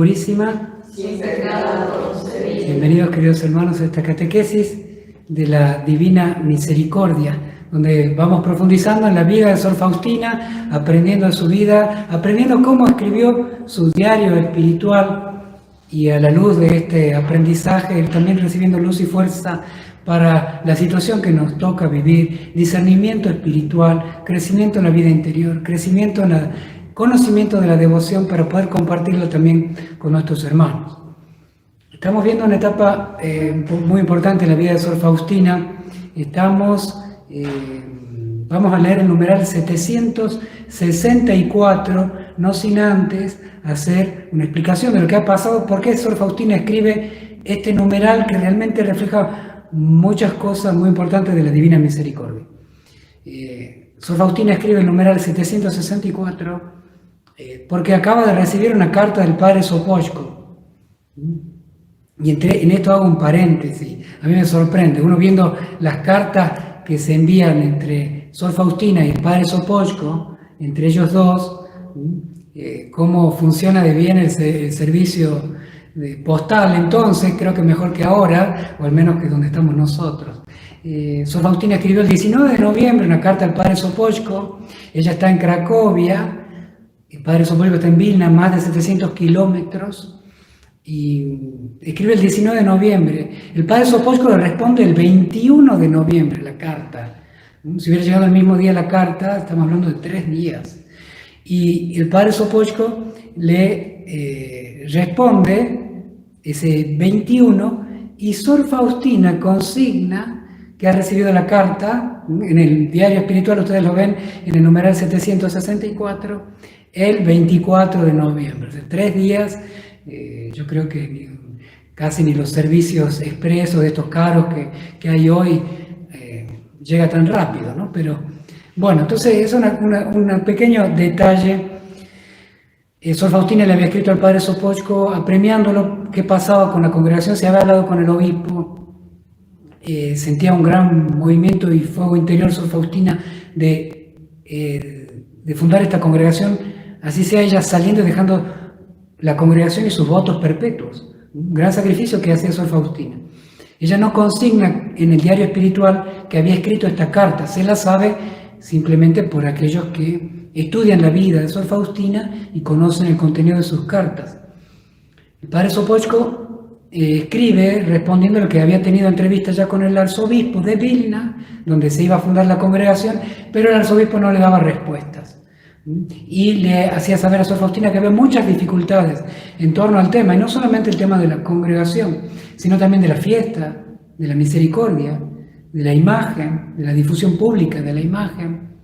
Purísima, sin pecado concebida. Bienvenidos, queridos hermanos, a esta catequesis de la Divina Misericordia, donde vamos profundizando en la vida de Sor Faustina, aprendiendo de su vida, aprendiendo cómo escribió su diario espiritual, y a la luz de este aprendizaje también recibiendo luz y fuerza para la situación que nos toca vivir, discernimiento espiritual, crecimiento en la vida interior, crecimiento en el conocimiento de la devoción para poder compartirlo también con nuestros hermanos. Estamos viendo una etapa muy importante en la vida de Sor Faustina. Vamos a leer el numeral 764, no sin antes hacer una explicación de lo que ha pasado, por qué Sor Faustina escribe este numeral que realmente refleja muchas cosas muy importantes de la Divina Misericordia. Sor Faustina escribe el numeral 764 porque acaba de recibir una carta del padre Sopoćko. Y en esto hago un paréntesis. A mí me sorprende, uno viendo las cartas que se envían entre Sor Faustina y el padre Sopoćko, entre ellos dos, cómo funciona de bien el servicio postal entonces, creo que mejor que ahora, o al menos que donde estamos nosotros. Sor Faustina escribió el 19 de noviembre una carta al padre Sopoćko. Ella está en Cracovia, el padre Sopoćko está en Vilna, más de 700 kilómetros, y escribe el 19 de noviembre. El padre Sopoćko le responde el 21 de noviembre la carta. Si hubiera llegado el mismo día la carta, estamos hablando de 3 días. Y el padre Sopoćko le responde ese 21, y Sor Faustina consigna que ha recibido la carta. En el diario espiritual ustedes lo ven en el numeral 764, el 24 de noviembre. O sea, 3 días. Yo creo que casi ni los servicios expresos de estos caros que hay hoy llega tan rápido, ¿no? Pero bueno, entonces es un pequeño detalle. Sor Faustina le había escrito al padre Sopoćko apremiándolo qué pasaba con la congregación. Se había hablado con el obispo, sentía un gran movimiento y fuego interior Sor Faustina de fundar esta congregación, así sea ella saliendo y dejando la congregación y sus votos perpetuos. Un gran sacrificio que hacía Sor Faustina. Ella no consigna en el diario espiritual que había escrito esta carta, se la sabe simplemente por aquellos que estudian la vida de Sor Faustina y conocen el contenido de sus cartas. El padre Sopoćko escribe respondiendo a lo que había tenido entrevista ya con el arzobispo de Vilna, donde se iba a fundar la congregación, pero el arzobispo no le daba respuestas. Y le hacía saber a Sor Faustina que había muchas dificultades en torno al tema, y no solamente el tema de la congregación, sino también de la fiesta, de la misericordia, de la imagen, de la difusión pública de la imagen,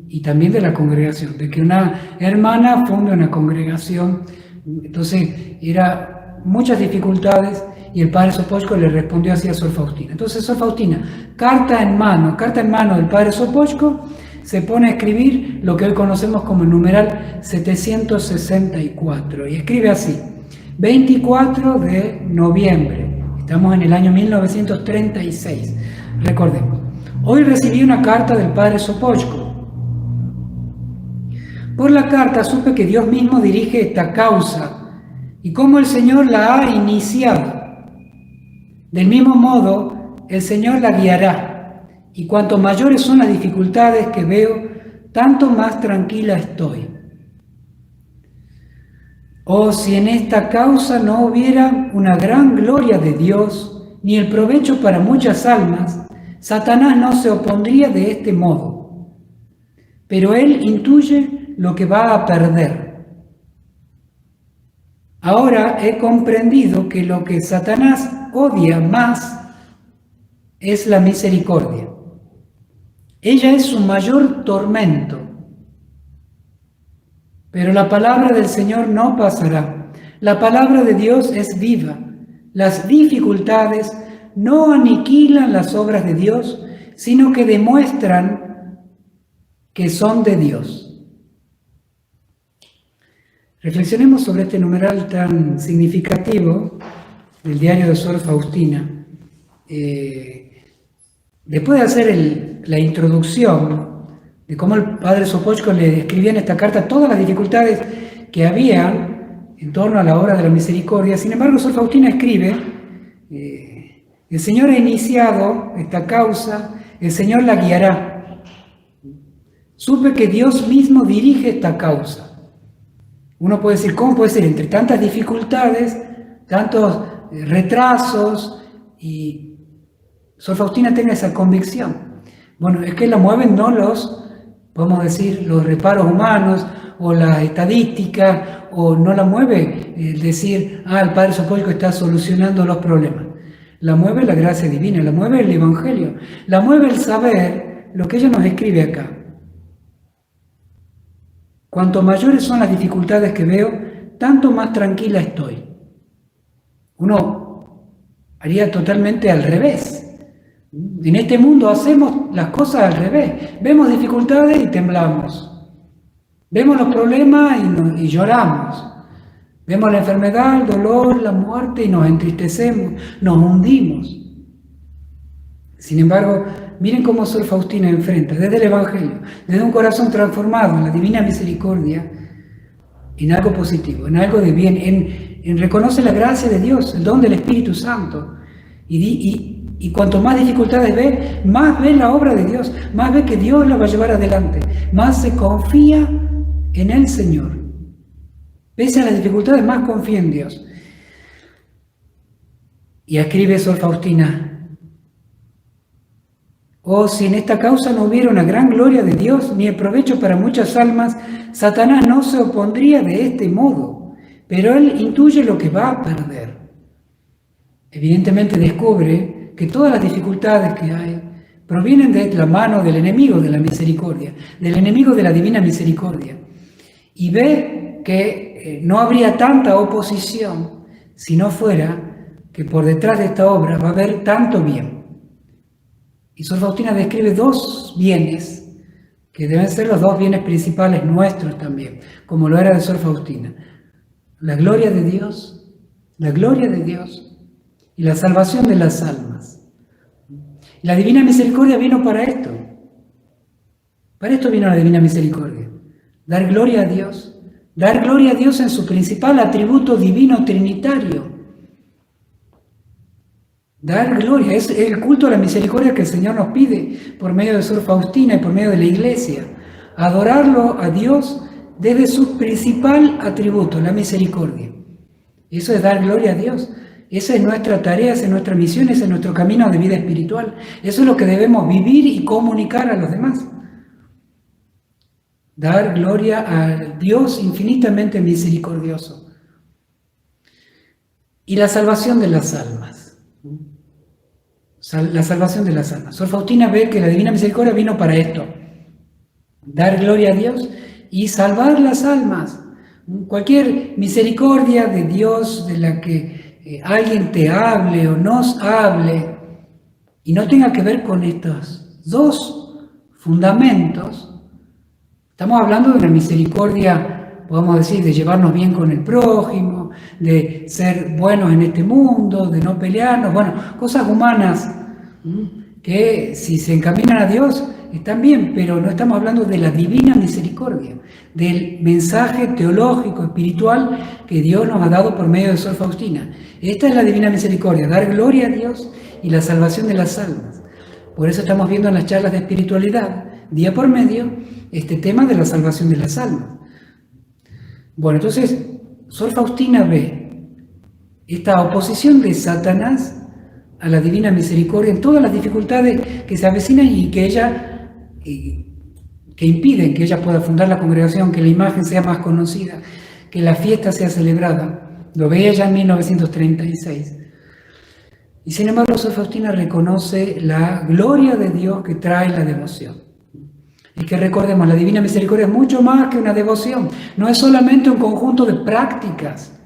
y también de la congregación, de que una hermana funde una congregación. Entonces, eran muchas dificultades, y el padre Sopoćko le respondió así a Sor Faustina. Entonces, Sor Faustina, carta en mano del padre Sopoćko, se pone a escribir lo que hoy conocemos como el numeral 764, y escribe así: 24 de noviembre, estamos en el año 1936, recordemos. Hoy recibí una carta del padre Sopoćko. Por la carta supe que Dios mismo dirige esta causa y cómo el Señor la ha iniciado. Del mismo modo, el Señor la guiará. Y cuanto mayores son las dificultades que veo, tanto más tranquila estoy. Oh, si en esta causa no hubiera una gran gloria de Dios, ni el provecho para muchas almas, Satanás no se opondría de este modo. Pero él intuye lo que va a perder. Ahora he comprendido que lo que Satanás odia más es la misericordia. Ella es su mayor tormento. Pero la palabra del Señor no pasará. La palabra de Dios es viva. Las dificultades no aniquilan las obras de Dios, sino que demuestran que son de Dios. Reflexionemos sobre este numeral tan significativo del diario de Sor Faustina. Después de hacer la introducción de cómo el padre Sopoćko le escribía en esta carta todas las dificultades que había en torno a la obra de la misericordia. Sin embargo, Sor Faustina escribe, el Señor ha iniciado esta causa, el Señor la guiará. Supe que Dios mismo dirige esta causa. Uno puede decir, ¿cómo puede ser entre tantas dificultades, tantos retrasos, y Sor Faustina tenga esa convicción? Bueno, es que la mueven no podemos decir, los reparos humanos o la estadística, o no la mueve el decir, el Padre Sopocllo está solucionando los problemas. La mueve la gracia divina, la mueve el Evangelio, la mueve el saber lo que ella nos escribe acá. Cuanto mayores son las dificultades que veo, tanto más tranquila estoy. Uno haría totalmente al revés. En este mundo hacemos las cosas al revés. Vemos dificultades y temblamos. Vemos los problemas y lloramos. Vemos la enfermedad, el dolor, la muerte y nos entristecemos, nos hundimos. Sin embargo, miren cómo Sor Faustina enfrenta desde el Evangelio, desde un corazón transformado en la divina misericordia, en algo positivo, en algo de bien, en reconoce la gracia de Dios, el don del Espíritu Santo. Y cuanto más dificultades ve, más ve la obra de Dios, más ve que Dios la va a llevar adelante, más se confía en el Señor. Pese a las dificultades, más confía en Dios. Y escribe Sor Faustina: oh, si en esta causa no hubiera una gran gloria de Dios, ni el provecho para muchas almas, Satanás no se opondría de este modo, pero él intuye lo que va a perder. Evidentemente descubre que todas las dificultades que hay provienen de la mano del enemigo de la misericordia, del enemigo de la divina misericordia. Y ve que no habría tanta oposición si no fuera que por detrás de esta obra va a haber tanto bien. Y Sor Faustina describe dos bienes que deben ser los dos bienes principales nuestros también, como lo era de Sor Faustina: la gloria de Dios y la salvación de las almas. La divina misericordia vino para esto. Para esto vino la divina misericordia: dar gloria a Dios en su principal atributo divino trinitario. Dar gloria, es el culto a la misericordia que el Señor nos pide por medio de Sor Faustina y por medio de la Iglesia. Adorarlo a Dios desde su principal atributo, la misericordia. Eso es dar gloria a Dios. Esa es nuestra tarea, esa es nuestra misión, ese es nuestro camino de vida espiritual. Eso es lo que debemos vivir y comunicar a los demás. Dar gloria a Dios infinitamente misericordioso. Y la salvación de las almas. La salvación de las almas. Sor Faustina ve que la divina misericordia vino para esto: dar gloria a Dios y salvar las almas. Cualquier misericordia de Dios de la que alguien te hable o nos hable y no tenga que ver con estos dos fundamentos, estamos hablando de una misericordia, podemos decir, de llevarnos bien con el prójimo, de ser buenos en este mundo, de no pelearnos, bueno, cosas humanas que si se encaminan a Dios están bien, pero no estamos hablando de la divina misericordia, del mensaje teológico, espiritual que Dios nos ha dado por medio de Sor Faustina. Esta es la divina misericordia: dar gloria a Dios y la salvación de las almas. Por eso estamos viendo en las charlas de espiritualidad, día por medio, este tema de la salvación de las almas. Bueno, entonces, Sor Faustina ve esta oposición de Satanás a la divina misericordia en todas las dificultades que se avecinan y que impiden que ella pueda fundar la congregación, que la imagen sea más conocida, que la fiesta sea celebrada. Lo veía ya en 1936. Y sin embargo, Sor Faustina reconoce la gloria de Dios que trae la devoción. Y que recordemos, la divina misericordia es mucho más que una devoción. No es solamente un conjunto de prácticas,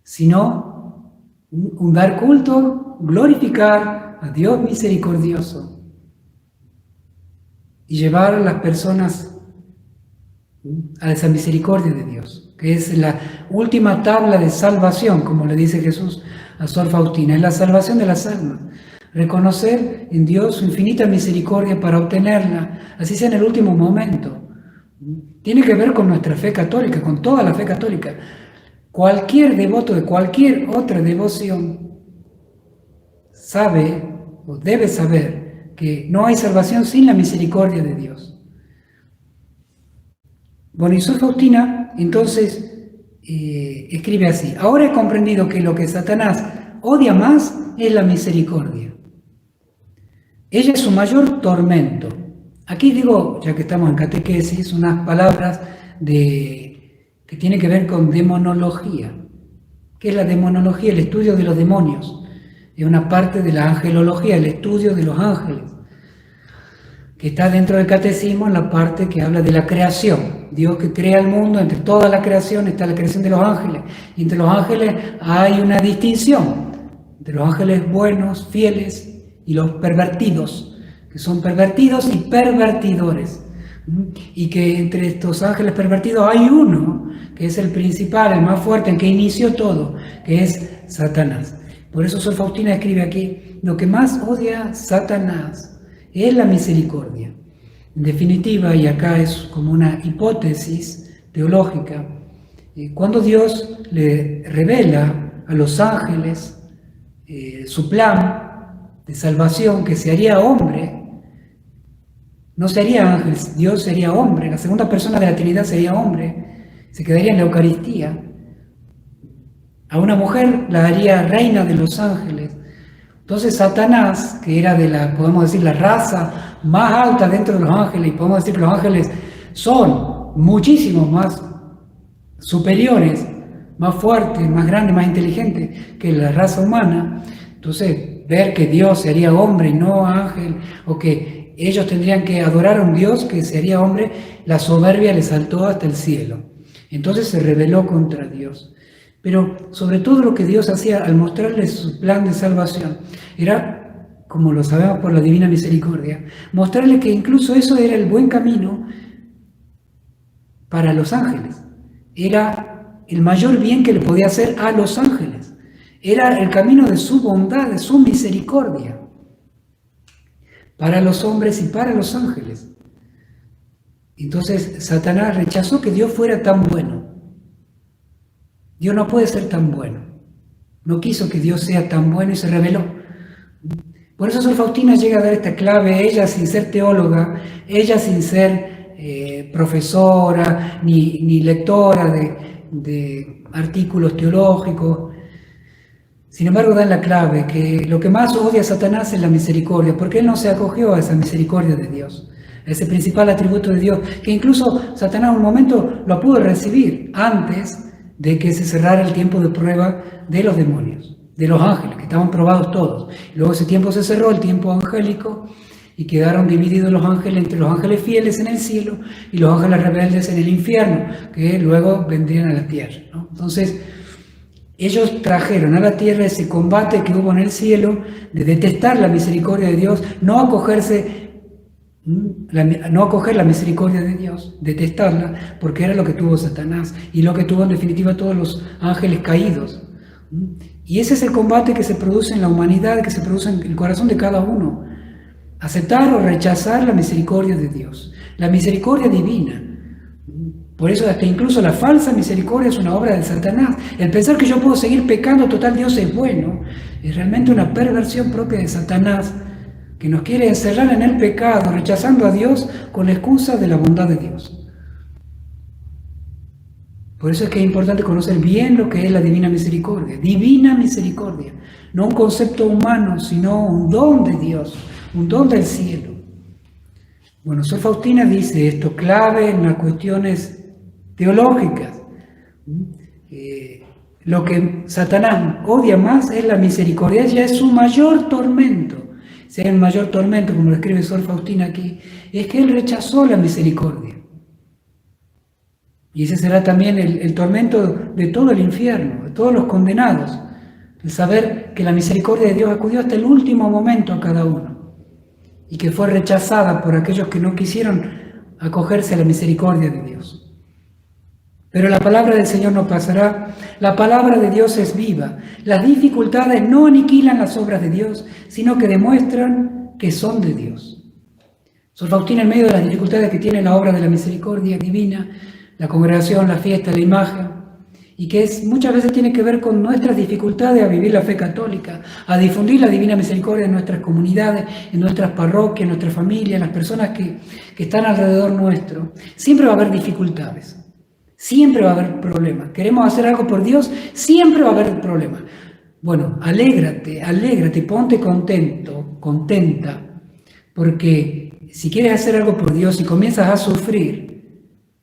sino un dar culto, glorificar a Dios misericordioso y llevar a las personas a esa misericordia de Dios, que es la última tabla de salvación, como le dice Jesús a Sor Faustina, es la salvación de las almas. Reconocer en Dios su infinita misericordia para obtenerla, así sea en el último momento. Tiene que ver con nuestra fe católica, con toda la fe católica. cualquier devoto de cualquier otra devoción sabe o debe saber que no hay salvación sin la misericordia de Dios. Bueno, y Sor Faustina entonces escribe así: ahora he comprendido que lo que Satanás odia más es la misericordia. Ella es su mayor tormento. Aquí digo, ya que estamos en catequesis, unas palabras que tienen que ver con demonología. ¿Qué es la demonología? El estudio de los demonios. Es una parte de la angelología, el estudio de los ángeles, que está dentro del catecismo en la parte que habla de la creación. Dios que crea el mundo, entre toda la creación está la creación de los ángeles. Y entre los ángeles hay una distinción entre los ángeles buenos, fieles, y los pervertidos, que son pervertidos y pervertidores. Y que entre estos ángeles pervertidos hay uno, que es el principal, el más fuerte, el que inició todo, que es Satanás. Por eso Sor Faustina escribe aquí: lo que más odia Satanás es la misericordia. En definitiva, y acá es como una hipótesis teológica, cuando Dios le revela a los ángeles su plan de salvación, que se haría hombre, no sería ángel, Dios sería hombre, la segunda persona de la Trinidad sería hombre, se quedaría en la Eucaristía. A una mujer la haría reina de los ángeles. Entonces Satanás, que era de la, podemos decir, la raza más alta dentro de los ángeles, y podemos decir que los ángeles son muchísimo más superiores, más fuertes, más grandes, más inteligentes que la raza humana. Entonces, ver que Dios sería hombre y no ángel, o que ellos tendrían que adorar a un Dios que sería hombre, la soberbia le saltó hasta el cielo. Entonces se rebeló contra Dios. Pero sobre todo lo que Dios hacía al mostrarles su plan de salvación era, como lo sabemos por la divina misericordia, mostrarle que incluso eso era el buen camino para los ángeles. Era el mayor bien que le podía hacer a los ángeles. Era el camino de su bondad, de su misericordia, para los hombres y para los ángeles. Entonces Satanás rechazó que Dios fuera tan bueno. Dios no puede ser tan bueno. No quiso que Dios sea tan bueno y se rebeló. Por eso Sor Faustina llega a dar esta clave, ella sin ser teóloga, ella sin ser profesora ni lectora de artículos teológicos. Sin embargo, da la clave que lo que más odia a Satanás es la misericordia, porque él no se acogió a esa misericordia de Dios, a ese principal atributo de Dios, que incluso Satanás en un momento lo pudo recibir antes de que se cerrara el tiempo de prueba de los demonios, de los ángeles, que estaban probados todos. Luego ese tiempo se cerró, el tiempo angélico, y quedaron divididos los ángeles entre los ángeles fieles en el cielo y los ángeles rebeldes en el infierno, que luego vendrían a la tierra, ¿no? Entonces, ellos trajeron a la tierra ese combate que hubo en el cielo de detestar la misericordia de Dios, no acoger la misericordia de Dios, detestarla, porque era lo que tuvo Satanás y lo que tuvo en definitiva todos los ángeles caídos. Y ese es el combate que se produce en la humanidad, que se produce en el corazón de cada uno. Aceptar o rechazar la misericordia de Dios, la misericordia divina. Por eso hasta incluso la falsa misericordia es una obra de Satanás. El pensar que yo puedo seguir pecando, total Dios es bueno, es realmente una perversión propia de Satanás, que nos quiere encerrar en el pecado, rechazando a Dios con la excusa de la bondad de Dios. Por eso es que es importante conocer bien lo que es la divina misericordia, no un concepto humano, sino un don de Dios, un don del cielo. Bueno, Sor Faustina dice esto clave en las cuestiones teológicas. Lo que Satanás odia más es la misericordia, ella es su mayor tormento. Si hay un mayor tormento, como lo escribe Sor Faustina aquí, es que él rechazó la misericordia. Y ese será también el tormento de todo el infierno, de todos los condenados, el saber que la misericordia de Dios acudió hasta el último momento a cada uno y que fue rechazada por aquellos que no quisieron acogerse a la misericordia de Dios. Pero la palabra del Señor no pasará, la palabra de Dios es viva. Las dificultades no aniquilan las obras de Dios, sino que demuestran que son de Dios. Sor Faustina, en medio de las dificultades que tiene la obra de la misericordia divina, la congregación, la fiesta, la imagen, y que muchas veces tiene que ver con nuestras dificultades a vivir la fe católica, a difundir la divina misericordia en nuestras comunidades, en nuestras parroquias, en nuestras familias, en las personas que están alrededor nuestro. Siempre va a haber dificultades, siempre va a haber problemas. Queremos hacer algo por Dios, siempre va a haber problemas. Bueno, alégrate, ponte contento, contenta, porque si quieres hacer algo por Dios y comienzas a sufrir,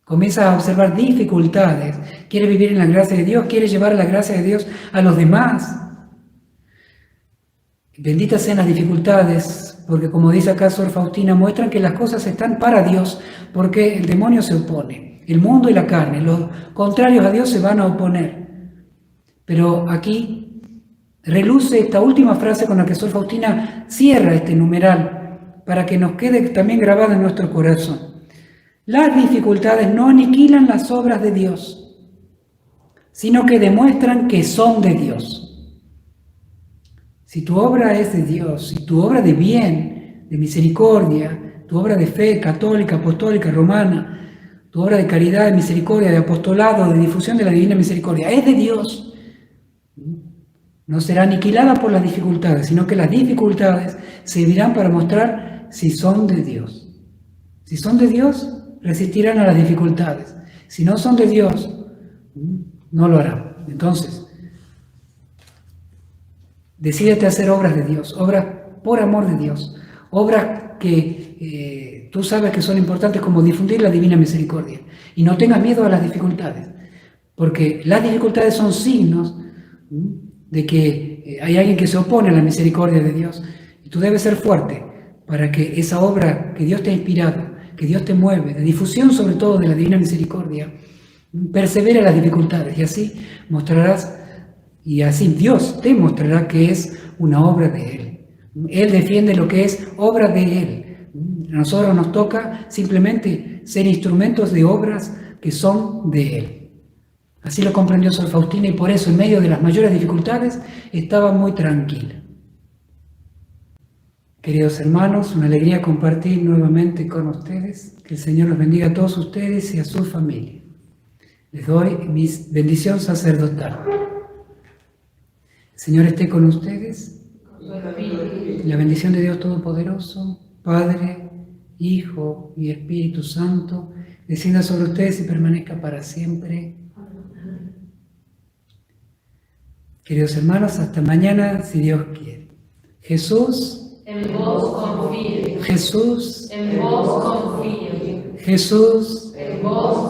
comienzas a observar dificultades, quieres vivir en la gracia de Dios, quieres llevar la gracia de Dios a los demás. Benditas sean las dificultades, porque como dice acá Sor Faustina, muestran que las cosas están para Dios, porque el demonio se opone, el mundo y la carne, los contrarios a Dios se van a oponer. Pero aquí reluce esta última frase con la que Sor Faustina cierra este numeral, para que nos quede también grabada en nuestro corazón. Las dificultades no aniquilan las obras de Dios, sino que demuestran que son de Dios. Si tu obra es de Dios, si tu obra de bien, de misericordia, tu obra de fe católica, apostólica, romana, tu obra de caridad, de misericordia, de apostolado, de difusión de la divina misericordia, es de Dios, no será aniquilada por las dificultades, sino que las dificultades servirán para mostrar si son de Dios. Si son de Dios, resistirán a las dificultades. Si no son de Dios, no lo harán. Entonces, decídete a hacer obras de Dios, obras por amor de Dios, obras que tú sabes que son importantes, como difundir la divina misericordia. Y no tengas miedo a las dificultades, porque las dificultades son signos de que hay alguien que se opone a la misericordia de Dios. Y tú debes ser fuerte para que esa obra que Dios te ha inspirado, que Dios te mueve, de difusión sobre todo de la divina misericordia, persevera las dificultades, y así mostrarás, y así Dios te mostrará que es una obra de Él. Él defiende lo que es obra de Él. A nosotros nos toca simplemente ser instrumentos de obras que son de Él. Así lo comprendió Sor Faustina, y por eso en medio de las mayores dificultades estaba muy tranquila. Queridos hermanos, una alegría compartir nuevamente con ustedes. Que el Señor los bendiga a todos ustedes y a su familia. Les doy mi bendición sacerdotal. El Señor esté con ustedes. La bendición de Dios Todopoderoso, Padre, Hijo y Espíritu Santo, descienda sobre ustedes y permanezca para siempre. Queridos hermanos, hasta mañana, si Dios quiere. Jesús, en vos confío. Jesús, En vos confío. Jesús, En vos